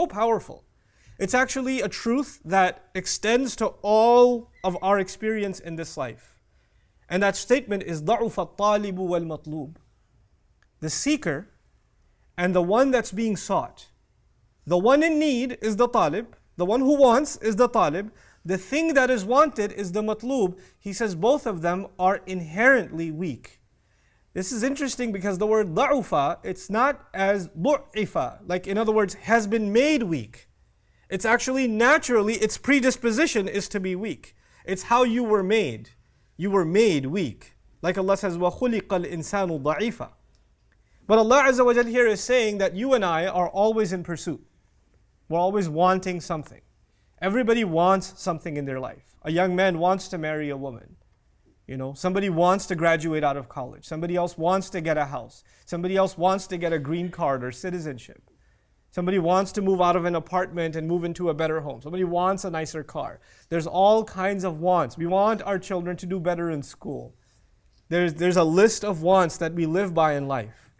so powerful. It's actually a truth that extends to all of our experience in this life. And that statement is ضَعُفَ الطَّالِبُ وَالْمَطْلُوبُ. The seeker and the one that's being sought. The one in need is the talib. The one who wants is the talib. The thing that is wanted is the matloob. He says both of them are inherently weak. This is interesting because the word ضَعُفَ, it's not as ضُعِفَ, like in other words, has been made weak. It's actually naturally, its predisposition is to be weak. It's how you were made. You were made weak. Like Allah says, وَخُلِقَ الْإِنسَانُ ضَعِيفًا. But Allah Azza wa Jal here is saying that you and I are always in pursuit. We're always wanting something. Everybody wants something in their life. A young man wants to marry a woman. Somebody wants to graduate out of college. Somebody else wants to get a house. Somebody else wants to get a green card or citizenship. Somebody wants to move out of an apartment and move into a better home. Somebody wants a nicer car. There's all kinds of wants. We want our children to do better in school. There's a list of wants that we live by in life.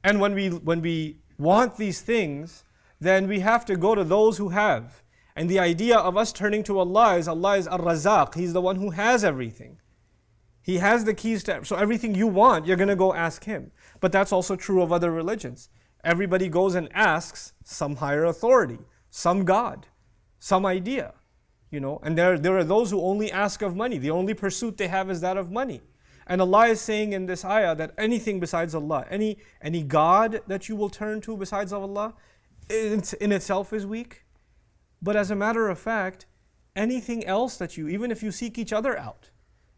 And when we want these things, then we have to go to those who have. And the idea of us turning to Allah is Ar-Razaq. He's the one who has everything. He has the keys to, so everything you want, you're going to go ask Him. But that's also true of other religions. Everybody goes and asks some higher authority, some God, some idea. And there are those who only ask of money. The only pursuit they have is that of money. And Allah is saying in this ayah that anything besides Allah, any God that you will turn to besides of Allah, in itself is weak. But as a matter of fact, anything else that even if you seek each other out,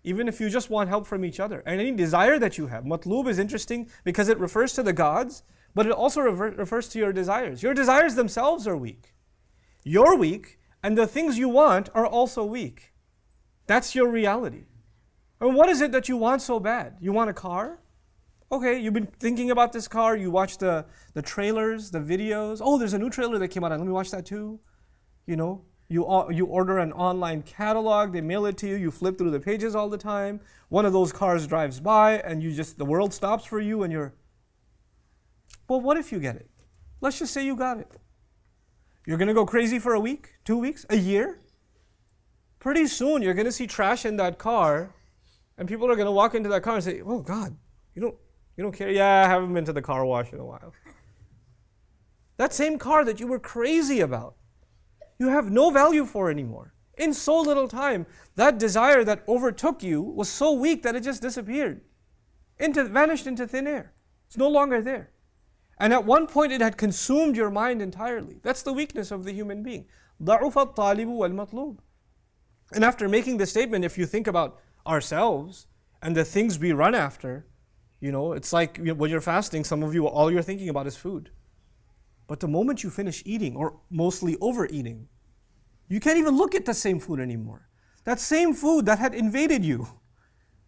even if you just want help from each other, and any desire that you have, matloob is interesting because it refers to the gods, but it also refers to your desires. Your desires themselves are weak. You're weak, and the things you want are also weak. That's your reality. And what is it that you want so bad? You want a car? Okay, you've been thinking about this car, you watch the trailers, the videos. Oh, there's a new trailer that came out, let me watch that too. You order an online catalog, they mail it to you, you flip through the pages all the time. One of those cars drives by and the world stops for you and you're, well, what if you get it? Let's just say you got it. You're going to go crazy for a week, 2 weeks, a year? Pretty soon you're going to see trash in that car and people are going to walk into that car and say, oh God, you don't care? Yeah, I haven't been to the car wash in a while. That same car that you were crazy about, you have no value for anymore. In so little time, that desire that overtook you was so weak that it just disappeared. Vanished into thin air. It's no longer there. And at one point it had consumed your mind entirely. That's the weakness of the human being. ضَعُفَ الطَّالِبُ وَالْمَطْلُوبُ. And after making this statement, if you think about ourselves and the things we run after, it's like when you're fasting, some of you, all you're thinking about is food. But the moment you finish eating, or mostly overeating, you can't even look at the same food anymore. That same food that had invaded you,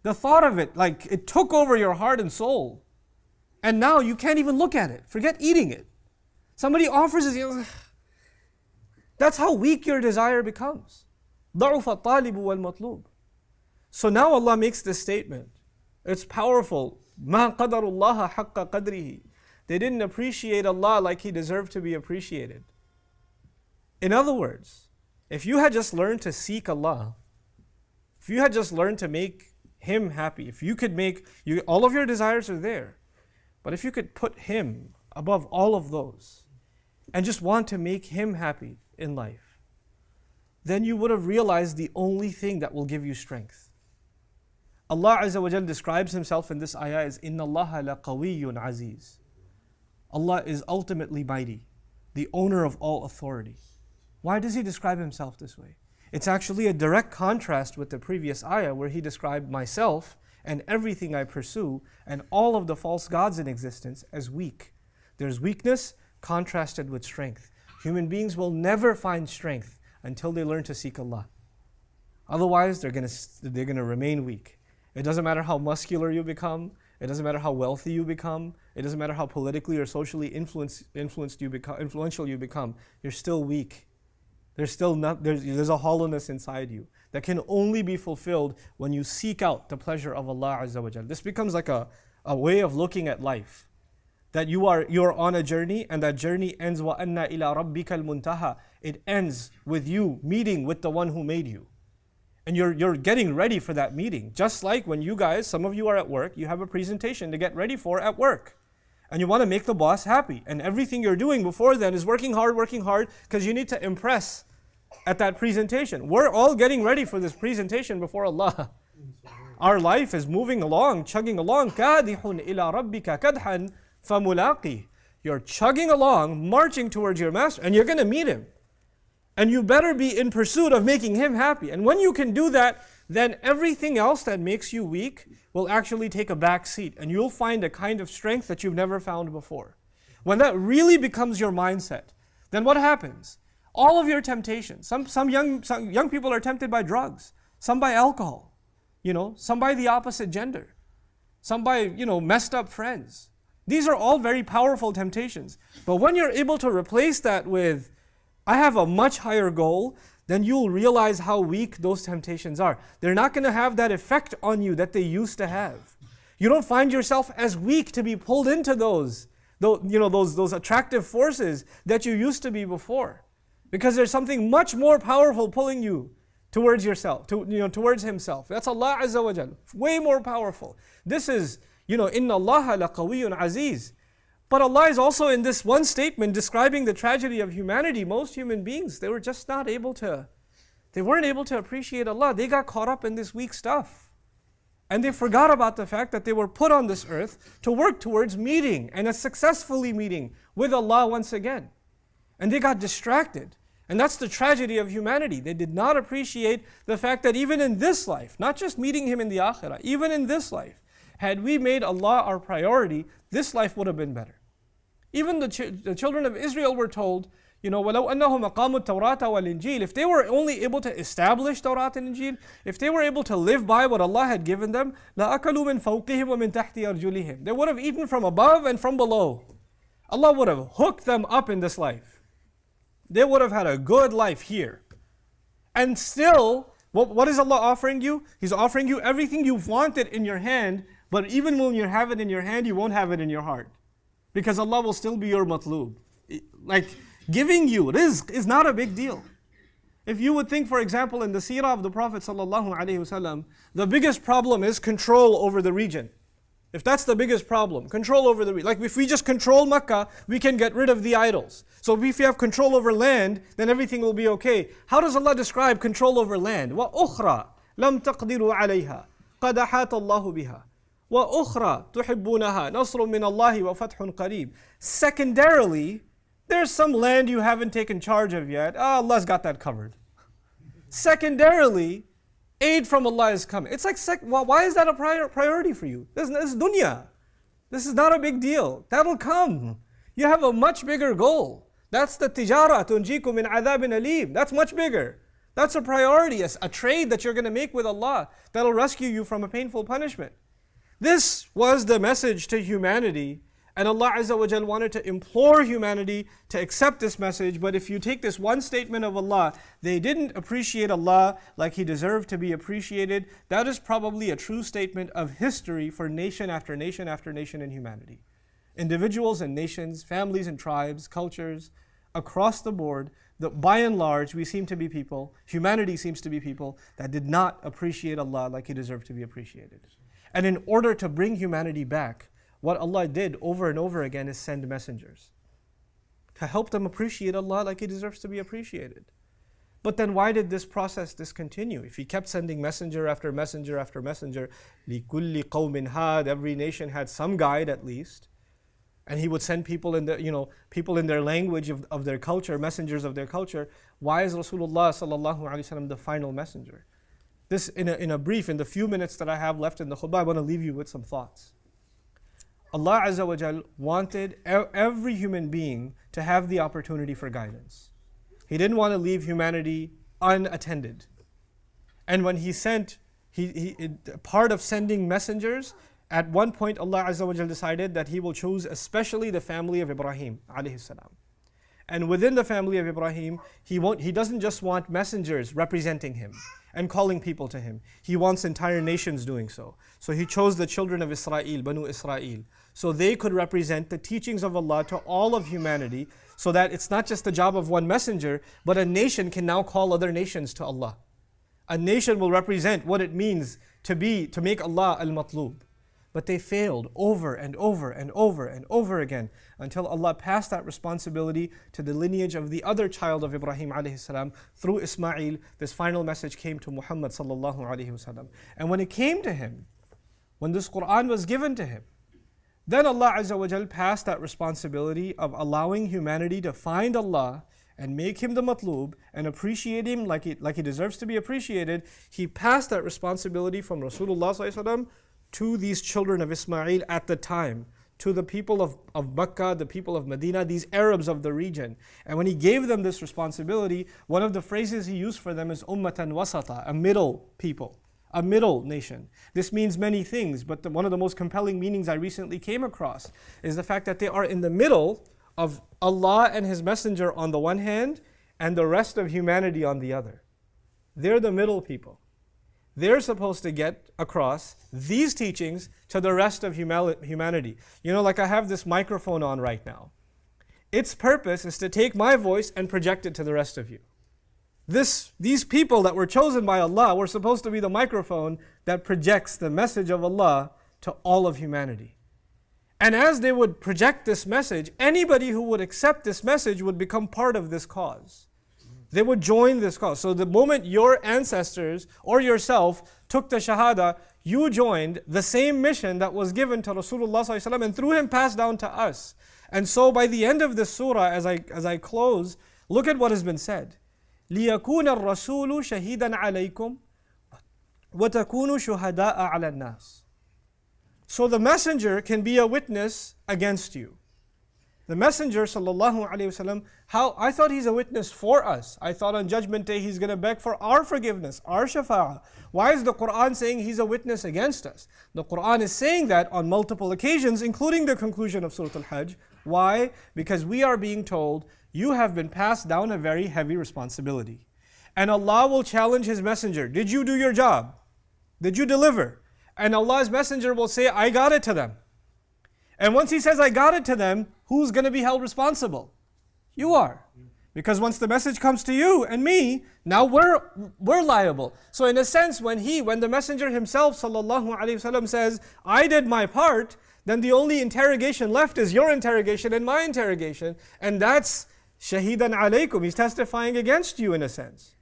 the thought of it, like it took over your heart and soul. And now you can't even look at it. Forget eating it. Somebody offers it. That's how weak your desire becomes. ضَعُفَ الطَّالِبُ وَالْمَطْلُوبُ. So now Allah makes this statement. It's powerful. مَا قَدَرُ اللَّهَ حَقَّ قَدْرِهِ. They didn't appreciate Allah like He deserved to be appreciated. In other words, if you had just learned to seek Allah, if you had just learned to make Him happy, if you could all of your desires are there, but if you could put Him above all of those and just want to make Him happy in life, then you would have realized the only thing that will give you strength. Allah Azza wa Jal describes Himself in this ayah as إِنَّ اللَّهَ لَقَوِيٌّ عَزِيزٌ. Allah is ultimately mighty, the owner of all authority. Why does He describe Himself this way? It's actually a direct contrast with the previous ayah where He described myself and everything I pursue and all of the false gods in existence as weak. There's weakness contrasted with strength. Human beings will never find strength until they learn to seek Allah. Otherwise, they're going to remain weak. It doesn't matter how muscular you become. It doesn't matter how wealthy you become. It doesn't matter how politically or socially influential you become. You're still weak. There's a hollowness inside you that can only be fulfilled when you seek out the pleasure of Allah Azza wa Jal. This becomes like a way of looking at life. that you're on a journey, and that journey ends وَأَنَّ إِلَىٰ رَبِّكَ الْمُنْتَهَى. It ends with you meeting with the one who made you. And you're getting ready for that meeting. Just like when you guys, some of you are at work, you have a presentation to get ready for at work. And you want to make the boss happy. And everything you're doing before then is working hard, because you need to impress at that presentation. We're all getting ready for this presentation before Allah. Our life is moving along, chugging along. كَادِحٌ إِلَىٰ رَبِّكَ كَدْحًا فَمُلَاقِيهِ. You're chugging along, marching towards your master, and you're going to meet him. And you better be in pursuit of making him happy. And when you can do that, then everything else that makes you weak will actually take a back seat. And you'll find a kind of strength that you've never found before. When that really becomes your mindset, then what happens? All of your temptations, some young people are tempted by drugs, some by alcohol, some by the opposite gender, some by, messed up friends. These are all very powerful temptations. But when you're able to replace that with, I have a much higher goal, then you'll realize how weak those temptations are. They're not going to have that effect on you that they used to have. You don't find yourself as weak to be pulled into those attractive forces that you used to be before. Because there's something much more powerful pulling you towards yourself, towards himself. That's Allah Azza wa Jal. Way more powerful. This is, إِنَّ اللَّهَ لَقَوِيٌّ عَزِيزٌ. But Allah is also in this one statement describing the tragedy of humanity. Most human beings, they weren't able to appreciate Allah. They got caught up in this weak stuff. And they forgot about the fact that they were put on this earth to work towards meeting, and successfully meeting with Allah once again. And they got distracted. And that's the tragedy of humanity. They did not appreciate the fact that even in this life, not just meeting Him in the akhirah, even in this life, had we made Allah our priority, this life would have been better. Even the children of Israel were told, وَلَوْ أَنَّهُمْ أَقَامُوا التَّوْرَاةَ وَالْإِنْجِيلَ. If they were only able to establish Tawrat and Injil, if they were able to live by what Allah had given them, لَأَكَلُوا مِنْ فَوْقِهِمْ وَمِنْ تَحْتِ أَرْجُلِهِمْ. They would have eaten from above and from below. Allah would have hooked them up in this life. They would have had a good life here. And still, what is Allah offering you? He's offering you everything you've wanted in your hand, but even when you have it in your hand, you won't have it in your heart. Because Allah will still be your matloob. Like, giving you rizq is not a big deal. If you would think, for example, in the seerah of the Prophet ﷺ, the biggest problem is control over the region. If that's the biggest problem, control over the region. Like if we just control Makkah, we can get rid of the idols. So if you have control over land, then everything will be okay. How does Allah describe control over land? وَأُخْرَى لَمْ تَقْدِرُوا عَلَيْهَا قَدْ أَحَاطَ اللَّهُ بِهَا وَأُخْرَى تُحِبُّونَهَا نَصْرٌ مِّنَ اللَّهِ وَفَتْحٌ قَرِيبٌ. Secondarily, there's some land you haven't taken charge of yet. Allah's got that covered. Secondarily, aid from Allah is coming. It's like, why is that a priority for you? This is dunya. This is not a big deal. That'll come. You have a much bigger goal. That's the tijara tunjikum min adhabin alim. That's much bigger. That's a priority, a trade that you're going to make with Allah that'll rescue you from a painful punishment. This was the message to humanity, and Allah Azza wa Jal wanted to implore humanity to accept this message. But if you take this one statement of Allah, they didn't appreciate Allah like He deserved to be appreciated. That is probably a true statement of history for nation after nation after nation in humanity. Individuals and nations, families and tribes, cultures, across the board, by and large, we seem to be people, humanity seems to be people that did not appreciate Allah like He deserved to be appreciated. And in order to bring humanity back, what Allah did over and over again is send messengers to help them appreciate Allah like He deserves to be appreciated. But then why did this process discontinue? If He kept sending messenger after messenger after messenger, لِكُلِّ قَوْمٍ هَادٍ, every nation had some guide at least, and He would send people in their language of their culture, messengers of their culture. Why is Rasulullah sallallahu alaihi wasallam the final messenger? This, in the few minutes that I have left in the khutbah, I want to leave you with some thoughts. Allah Azza wa Jal wanted every human being to have the opportunity for guidance. He didn't want to leave humanity unattended. And when He sent, part of sending messengers, at one point Allah Azza wa Jal decided that He will choose especially the family of Ibrahim alayhi salam. And within the family of Ibrahim, He doesn't just want messengers representing Him and calling people to Him. He wants entire nations doing so. So He chose the children of Israel, Banu Israel. so they could represent the teachings of Allah to all of humanity, so that it's not just the job of one messenger, but a nation can now call other nations to Allah. A nation will represent what it means to make Allah al-Matloob. But they failed over and over and over and over again until Allah passed that responsibility to the lineage of the other child of Ibrahim alayhi salam. Through Ismail, this final message came to Muhammad sallallahu alayhi wasallam. And when it came to him, when this Qur'an was given to him, then Allah Azza wa Jal passed that responsibility of allowing humanity to find Allah and make Him the matloob and appreciate Him like he deserves to be appreciated. He passed that responsibility from Rasulullah sallallahu alaihi wasallam to these children of Ismail at the time, to the people of Mecca, the people of Medina, these Arabs of the region. And when He gave them this responsibility, one of the phrases He used for them is ummatan wasata, a middle people, a middle nation. This means many things, but one of the most compelling meanings I recently came across is the fact that they are in the middle of Allah and His Messenger on the one hand, and the rest of humanity on the other. They're the middle people. They're supposed to get across these teachings to the rest of humanity. You know, like I have this microphone on right now. Its purpose is to take my voice and project it to the rest of you. These people that were chosen by Allah were supposed to be the microphone that projects the message of Allah to all of humanity. And as they would project this message, anybody who would accept this message would become part of this cause. They would join this cause. So the moment your ancestors or yourself took the Shahada, you joined the same mission that was given to Rasulullah ﷺ and through him passed down to us. And so by the end of this surah, as I close, look at what has been said. لِيَكُونَ الرَّسُولُ شَهِيدًا عَلَيْكُمْ وَتَكُونُوا شُهَدَاءَ عَلَى النَّاسِ. So the messenger can be a witness against you. The messenger sallallahu alaihi wasallam, I thought he's a witness for us. I thought on Judgment Day he's going to beg for our forgiveness, our shafa'ah. Why is the Qur'an saying he's a witness against us? The Qur'an is saying that on multiple occasions, including the conclusion of Surah Al-Hajj. Why? Because we are being told, you have been passed down a very heavy responsibility. And Allah will challenge His messenger. Did you do your job? Did you deliver? And Allah's messenger will say, I got it to them. And once He says, I got it to them, who's going to be held responsible? You are. Because once the message comes to you and me, now we're liable. So in a sense, when the messenger himself sallallahu alaihi wasallam says, I did my part, then the only interrogation left is your interrogation and my interrogation. And that's shahidan alaykum. He's testifying against you in a sense.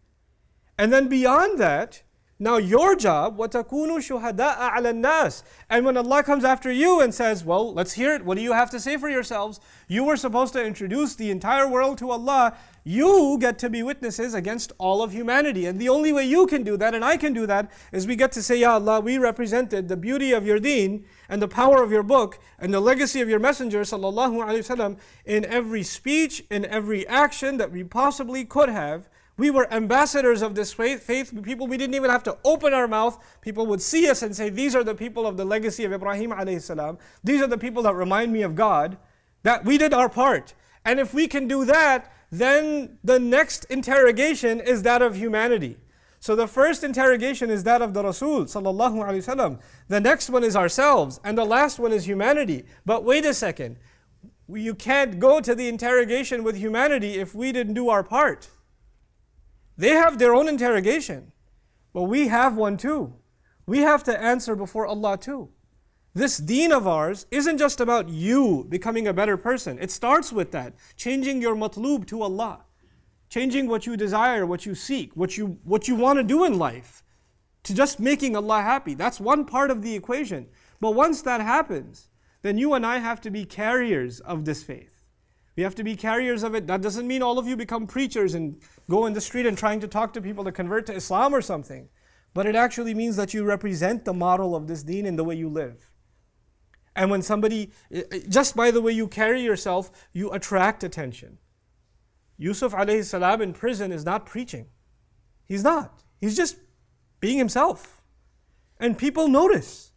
And then beyond that, now your job, وَتَكُونُوا شُهَدَاءَ عَلَى النَّاسِ. And when Allah comes after you and says, well, let's hear it. What do you have to say for yourselves? You were supposed to introduce the entire world to Allah. You get to be witnesses against all of humanity. And the only way you can do that, and I can do that, is we get to say, Ya Allah, we represented the beauty of your deen and the power of your book and the legacy of your messenger, sallallahu alaihi wasallam, in every speech, in every action that we possibly could have. We were ambassadors of this faith. People, we didn't even have to open our mouth. People would see us and say, these are the people of the legacy of Ibrahim alayhi salam. These are the people that remind me of God. That we did our part. And if we can do that, then the next interrogation is that of humanity. So the first interrogation is that of the Rasul sallallahu alaihi wasallam. The next one is ourselves. And the last one is humanity. But wait a second. You can't go to the interrogation with humanity if we didn't do our part. They have their own interrogation, but we have one too. We have to answer before Allah too. This deen of ours isn't just about you becoming a better person. It starts with that, changing your matloob to Allah, changing what you desire, what you seek, what you want to do in life, to just making Allah happy. That's one part of the equation. But once that happens, then you and I have to be carriers of this faith. We have to be carriers of it. That doesn't mean all of you become preachers and go in the street and trying to talk to people to convert to Islam or something. But it actually means that you represent the model of this deen in the way you live. And when somebody, just by the way you carry yourself, you attract attention. Yusuf alayhi salam in prison is not preaching. He's not. He's just being himself. And people notice.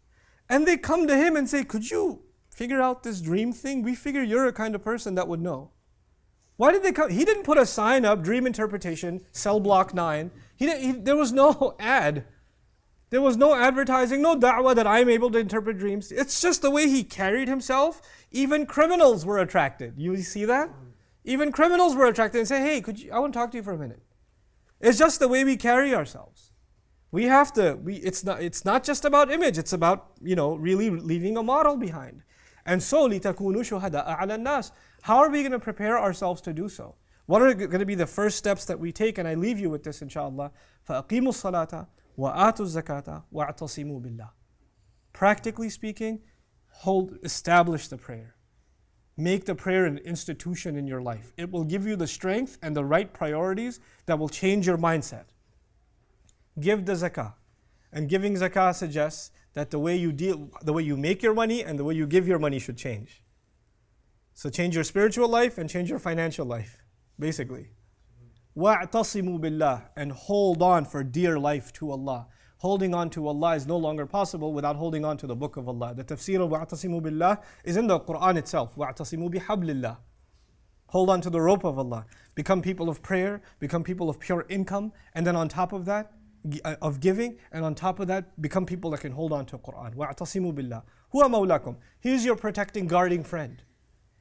And they come to him and say, could you figure out this dream thing? We figure you're a kind of person that would know. Why did they come? He didn't put a sign up, dream interpretation, cell block 9. There was no ad. There was no advertising, no da'wah that I'm able to interpret dreams. It's just the way he carried himself. Even criminals were attracted. You see that? Even criminals were attracted and say, hey, I want to talk to you for a minute. It's just the way we carry ourselves. We have to, it's not just about image, it's about, really leaving a model behind. And so, لِتَكُونُوا شُهَدَاءَ عَلَى النَّاسِ. How are we going to prepare ourselves to do so? What are going to be the first steps that we take? And I leave you with this, inshallah. فَأَقِيمُوا الصَّلَاةَ وَآتُوا الزَّكَاةَ وَاعْتَصِمُوا بِاللَّهِ. Practically speaking, establish the prayer. Make the prayer an institution in your life. It will give you the strength and the right priorities that will change your mindset. Give the zakah. And giving zakah suggests that the way you make your money and the way you give your money should change. So change your spiritual life and change your financial life, basically. وَاعْتَصِمُوا بِاللَّهِ. And hold on for dear life to Allah. Holding on to Allah is no longer possible without holding on to the book of Allah. The tafsir of وَاعْتَصِمُوا بِاللَّهِ is in the Quran itself. وَاعْتَصِمُوا بِحَبْلِ اللَّهِ. Hold on to the rope of Allah. Become people of prayer, become people of pure income, and then on top of that, of giving, and on top of that, become people that can hold on to Quran. وَاعْتَصِمُوا بِاللَّهِ هُوَ مَوْلَاكُمْ. He's your protecting, guarding friend.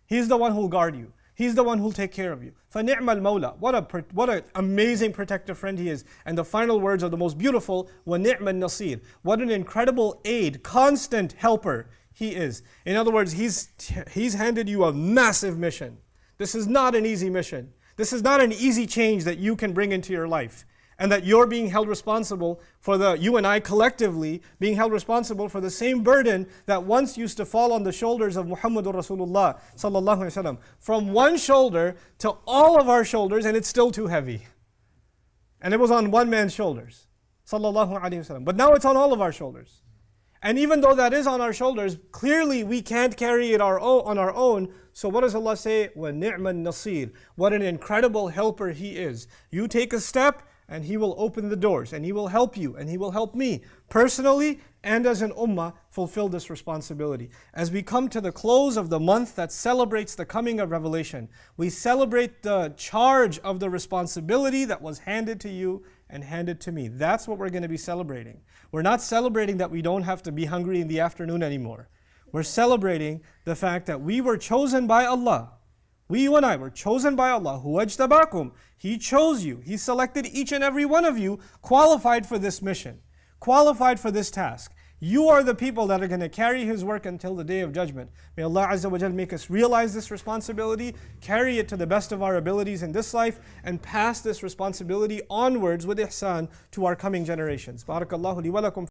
He's the one who will guard you. He's the one who will take care of you. فَنِعْمَ الْمَوْلَى. What an amazing protective friend he is. And the final words are the most beautiful. وَنِعْمَ النَّصِيرُ. What an incredible aid, constant helper he is. In other words, he's handed you a massive mission. This is not an easy mission. This is not an easy change that you can bring into your life. And that you're being held responsible for you and I collectively being held responsible for the same burden that once used to fall on the shoulders of Muhammadur Rasulullah sallallahu alaihi wasallam. From one shoulder to all of our shoulders, and it's still too heavy. And it was on one man's shoulders, sallallahu alaihi wasallam. But now it's on all of our shoulders. And even though that is on our shoulders, clearly we can't carry it on our own. So what does Allah say? وَنِعْمَ النَّصِيرُ. What an incredible helper he is. You take a step, and he will open the doors, and he will help you, and he will help me personally and as an ummah fulfill this responsibility. As we come to the close of the month that celebrates the coming of revelation, we celebrate the charge of the responsibility that was handed to you and handed to me. That's what we're going to be celebrating. We're not celebrating that we don't have to be hungry in the afternoon anymore. We're celebrating the fact that we were chosen by Allah. You and I were chosen by Allah. Huwa ajtabakum. He chose you. He selected each and every one of you qualified for this mission, qualified for this task. You are the people that are going to carry His work until the Day of Judgment. May Allah Azza wa Jal make us realize this responsibility, carry it to the best of our abilities in this life, and pass this responsibility onwards with ihsan to our coming generations. Barakallahu li wa lakum.